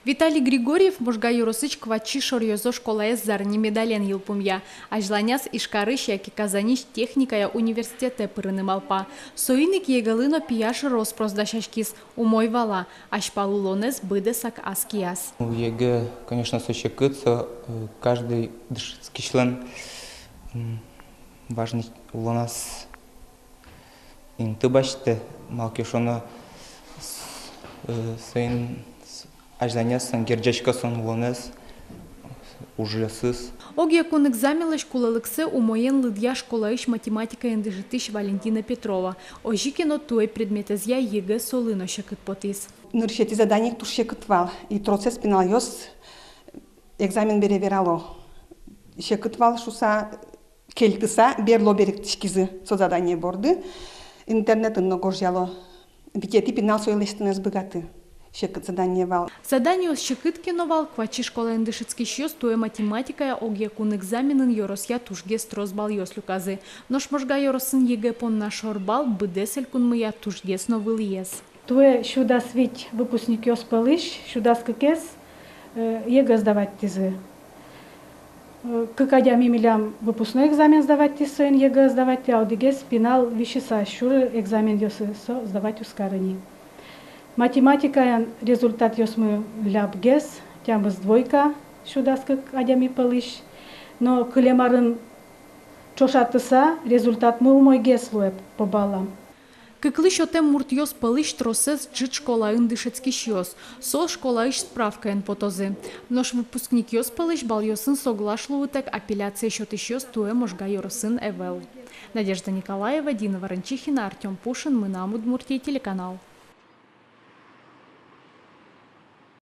Виталий Григорьев можга юросыч квачи шорьозо школа зарни медален елпумья. Ажланяс ишкарыш яки казаниш техникая университета пырынымалпа. Соиник егалыно пияш роспросдашашкис умой вала. Ашпалулонес быдесак аскияс. Егэ, конечно, сочекыться. Каждый дышицкий член важный у нас. Инты башты малкешона сын ажданясын герджачкасын лонес уже сыз. Огьякун экзаменлы школалыксы умоен лыдья школаиш математика эндежитыш Валентина Петрова. Ожикино туй предметезья егэ солыно шекыт потис. Нуршети заданик туш шекытвал. И процесс пинал йос экзамен бере верало. Шекытвал шуса келтыса берло беректишкизы со задание борды. Интернетын ногожьяло. Битети пинал сойлештинес богаты. Шекыт задание вал. Задание с шекыткино вал квачи школа эндешитский щёс туе математика огьякун экзаменын йоросья тушге строс бал йос люказы. Нош можга йоросын егэ пон нашор бал быдесель кун мыя тушге сновыл ес. Туе сюда свить выпускник йос палыш, сюда скакес егэ сдавать тизы. Какадя мимилям выпускной экзамен сдавать тизы, егэ сдавать аудигес пинал вишиса шуры экзамен йосы сдавать ускарани. Математика результат йосмы лябгес, тямыз двойка, сюда скак адями палыш. Но клемарын чошатыса результат мы умой гес луэп по баллам. Кыклыш отем муртьёс палыш тросес джит школа эндешитский щёс. Со школа иш справка эн потозы. Нош выпускник йос палыш бал йосын соглашлуутек апелляция счёт ищёс туэ можга йоросын эвел. Надежда Николаева, Дина Ворончихина, Артем Пушин, мы на Удмуртии, телеканал.